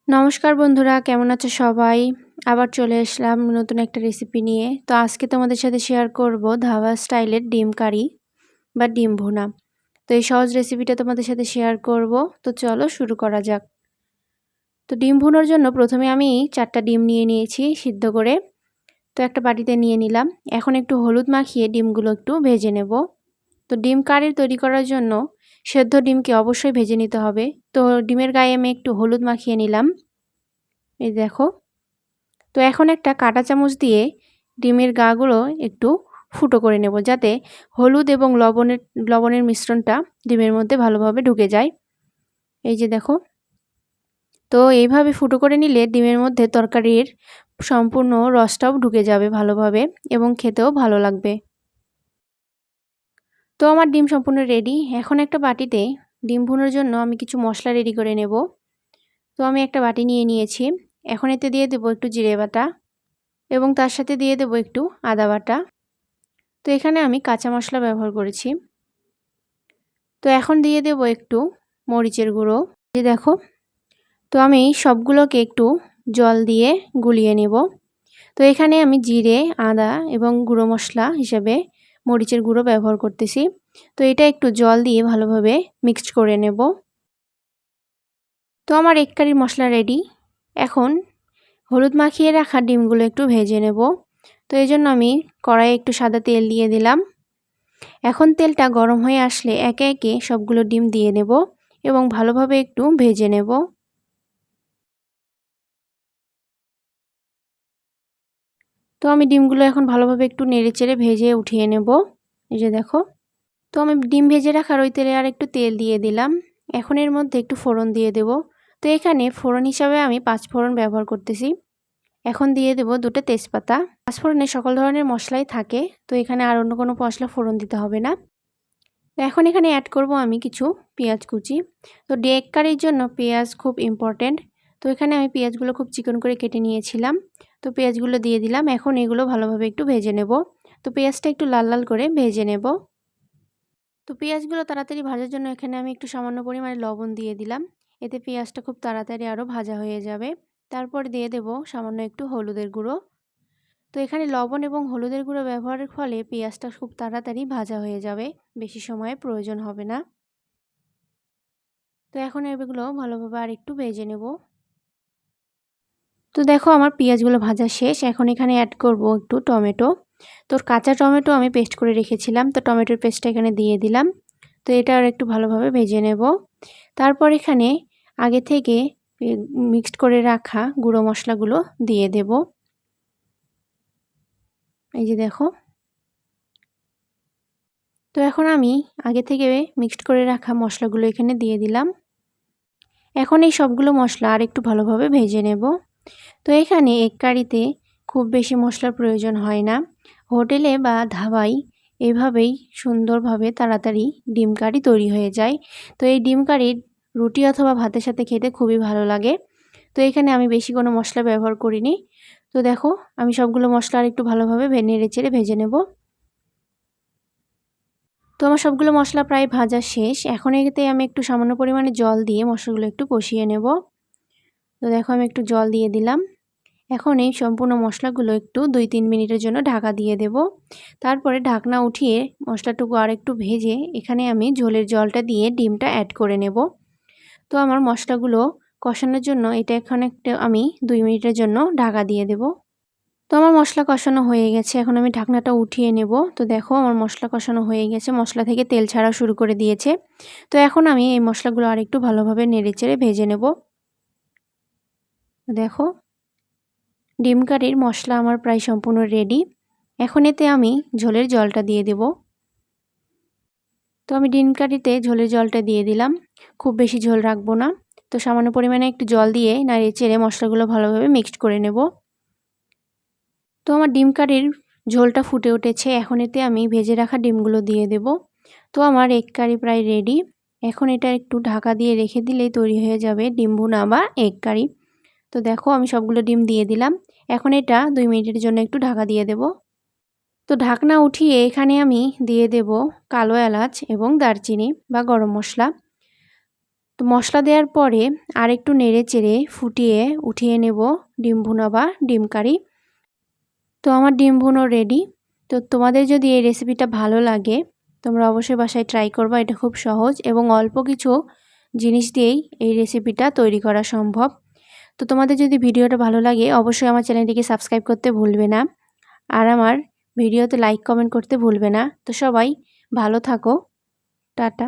নমস্কার বন্ধুরা, কেমন আছো সবাই? আবার চলে আসলাম নতুন একটা রেসিপি নিয়ে। তো আজকে তোমাদের সাথে শেয়ার করব ধাবা স্টাইলের ডিম কারি বা ডিম ভুনা। তো এই সহজ রেসিপিটা তোমাদের সাথে শেয়ার করব। তো চলো শুরু করা যাক। তো ডিম ভুনার জন্য প্রথমে আমি 4টা ডিম নিয়ে নিয়েছি সিদ্ধ করে। তো একটা বাটিতে নিয়ে নিলাম। এখন একটু হলুদ মাখিয়ে ডিমগুলো একটু ভেজে নেব। তো ডিম কারি তৈরি করার জন্য সেদ্ধ ডিমকে অবশ্যই ভেজে নিতে হবে। তো ডিমের গায়ে আমি একটু হলুদ মাখিয়ে নিলাম। এই দেখো। তো এখন একটা কাঁটা চামচ দিয়ে ডিমের গাগুলো একটু ফুটো করে নেব, যাতে হলুদ এবং লবণের মিশ্রণটা ডিমের মধ্যে ভালোভাবে ঢুকে যায়। এই যে দেখো। তো এইভাবে ফুটো করে নিলে ডিমের মধ্যে তরকারির সম্পূর্ণ রসটাও ঢুকে যাবে ভালোভাবে এবং খেতেও ভালো লাগবে। তো আমার ডিম সম্পূর্ণ রেডি। এখন একটা বাটিতে ডিম ভুনার জন্য আমি কিছু মশলা রেডি করে নেব। তো আমি একটা বাটি নিয়ে নিয়েছি। এখন এতে দিয়ে দেবো একটু জিরে বাটা এবং তার সাথে দিয়ে দেবো একটু আদা বাটা। তো এখানে আমি কাঁচা মশলা ব্যবহার করেছি। তো এখন দিয়ে দেব একটু মরিচের গুঁড়ো। এই দেখো। তো আমি সবগুলোকে একটু জল দিয়ে গুলিয়ে নেব। তো এখানে আমি জিরে, আদা এবং গুঁড়ো মশলা হিসেবে মরিচের গুঁড়ো ব্যবহার করতেছি। তো এটা একটু জল দিয়ে ভালোভাবে মিক্সড করে নেব। তো আমার এক কারির মশলা রেডি। এখন হলুদ মাখিয়ে রাখা ডিমগুলো একটু ভেজে নেব। তো এই জন্য আমি কড়াইয়ে একটু সাদা তেল দিয়ে দিলাম। এখন তেলটা গরম হয়ে আসলে একে একে সবগুলো ডিম দিয়ে নেব এবং ভালোভাবে একটু ভেজে নেব। তো আমি ডিমগুলো এখন ভালোভাবে একটু নেড়েচেড়ে ভেজে উঠিয়ে নেব। এই যে দেখো। তো আমি ডিম ভেজে রাখার ওই তেলে আর একটু তেল দিয়ে দিলাম। এখন এর মধ্যে একটু ফোড়ন দিয়ে দেব। তো এখানে ফোড়ন হিসাবে আমি 5 ফোড়ন ব্যবহার করতেছি। এখন দিয়ে দেব 2টা তেজপাতা। 5 ফোড়নে সকল ধরনের মশলাই থাকে, তো এখানে আর অন্য কোনো মশলা ফোড়ন দিতে হবে না। তো এখন এখানে অ্যাড করব আমি কিছু পেঁয়াজ কুচি। তো এগ কারির জন্য পেঁয়াজ খুব ইম্পর্টেন্ট। তো এখানে আমি পেঁয়াজগুলো খুব চিকন করে কেটে নিয়েছিলাম। তো পেঁয়াজগুলো দিয়ে দিলাম। এখন এগুলো ভালোভাবে একটু ভেজে নেব। তো পেঁয়াজটা একটু লাল লাল করে ভেজে নেব। তো পেঁয়াজগুলো তাড়াতাড়ি ভাজার জন্য এখানে আমি একটু সামান্য পরিমাণে লবণ দিয়ে দিলাম। এতে পেঁয়াজটা খুব তাড়াতাড়ি আরও ভাজা হয়ে যাবে। তারপর দিয়ে দেব সামান্য একটু হলুদের গুঁড়ো। তো এখানে লবণ এবং হলুদের গুঁড়ো ব্যবহারের ফলে পেঁয়াজটা খুব তাড়াতাড়ি ভাজা হয়ে যাবে, বেশি সময়ের প্রয়োজন হবে না। তো এখন এগুলো ভালোভাবে আর একটু ভেজে নেব। তো দেখো আমার পেঁয়াজগুলো ভাজা শেষ। এখন এখানে অ্যাড করব একটু টমেটো। তো কাঁচা টমেটো আমি পেস্ট করে রেখেছিলাম, তো টমেটোর পেস্টটা এখানে দিয়ে দিলাম। তো এটা আর একটু ভালোভাবে ভেজে নেব। তারপর এখানে আগে থেকে মিক্সড করে রাখা গুঁড়ো মশলাগুলো দিয়ে দেব। এই যে দেখো। তো এখন আমি আগে থেকে মিক্সড করে রাখা মশলাগুলো এখানে দিয়ে দিলাম। এখন এই সবগুলো মশলা আর একটু ভালোভাবে ভেজে নেব। তো এখানে এগ কারিতে খুব বেশি মশলার প্রয়োজন হয় না। হোটেলে বা ধাবায় এভাবেই সুন্দরভাবে তাড়াতাড়ি ডিম কারি তৈরি হয়ে যায়। তো এই ডিম কারি রুটি অথবা ভাতের সাথে খেতে খুবই ভালো লাগে। তো এখানে আমি বেশি কোনো মশলা ব্যবহার করিনি। তো দেখো, আমি সবগুলো মশলা আর একটু ভালোভাবে নেড়েচেড়ে ভেজে নেব। তো আমার সবগুলো মশলা প্রায় ভাজা শেষ। এখন এতে আমি একটু সামান্য পরিমাণে জল দিয়ে মশলাগুলো একটু কষিয়ে নেব। তো দেখো আমি একটু জল দিয়ে দিলাম। এখন এই সম্পূর্ণ মশলাগুলো একটু 2-3 মিনিটের জন্য ঢাকা দিয়ে দেব। তারপরে ঢাকনা উঠিয়ে মশলাটুকু আর একটু ভেজে এখানে আমি ঝোলের জলটা দিয়ে ডিমটা অ্যাড করে নেব। তো আমার মশলাগুলো কষানোর জন্য এটা এখন একটা আমি 2 মিনিটের জন্য ঢাকা দিয়ে দেব। তো আমার মশলা কষানো হয়ে গেছে। এখন আমি ঢাকনাটা উঠিয়ে নেব। তো দেখো আমার মশলা কষানো হয়ে গেছে। মশলা থেকে তেল ছাড়া শুরু করে দিয়েছে। তো এখন আমি এই মশলাগুলো আরেকটু ভালোভাবে নেড়েচেড়ে ভেজে নেব। দেখো, ডিম কারির মশলা আমার প্রায় সম্পূর্ণ রেডি। এখন এতে আমি ঝোলের জলটা দিয়ে দেব। তো আমি ডিম কারিতে ঝোলের জলটা দিয়ে দিলাম। খুব বেশি ঝোল রাখবো না। তো সামান্য পরিমাণে একটু জল দিয়ে নেড়েচেড়ে মশলাগুলো ভালোভাবে মিক্সড করে নেব। তো আমার ডিম কারির ঝোলটা ফুটে উঠেছে। এখন এতে আমি ভেজে রাখা ডিমগুলো দিয়ে দেব। তো আমার এগ কারি প্রায় রেডি। এখন এটা একটু ঢাকা দিয়ে রেখে দিলেই তৈরি হয়ে যাবে ডিম ভুনা বা এগ কারি। তো দেখো আমি সবগুলো ডিম দিয়ে দিলাম। এখন এটা 2 মিনিটের জন্য একটু ঢাকা দিয়ে দেব। তো ঢাকনা উঠিয়ে এখানে আমি দিয়ে দেব কালো এলাচ এবং দারচিনি বা গরম মশলা। তো মশলা দেওয়ার পরে আর একটু নেড়ে চেড়ে ফুটিয়ে উঠিয়ে নেব ডিম ভুনা বা ডিম কারি। তো আমার ডিম ভুনো রেডি। তো তোমাদের যদি এই রেসিপিটা ভালো লাগে তোমরা অবশ্যই বাসায় ট্রাই করবা। এটা খুব সহজ এবং অল্প কিছু জিনিস দিয়েই এই রেসিপিটা তৈরি করা সম্ভব। তো তোমাদের যদি ভিডিওটা ভালো লাগে অবশ্যই আমার চ্যানেলটিকে সাবস্ক্রাইব করতে ভুলবে না, আর আমার ভিডিওতে লাইক কমেন্ট করতে ভুলবে না। তো সবাই ভালো থাকো, টাটা।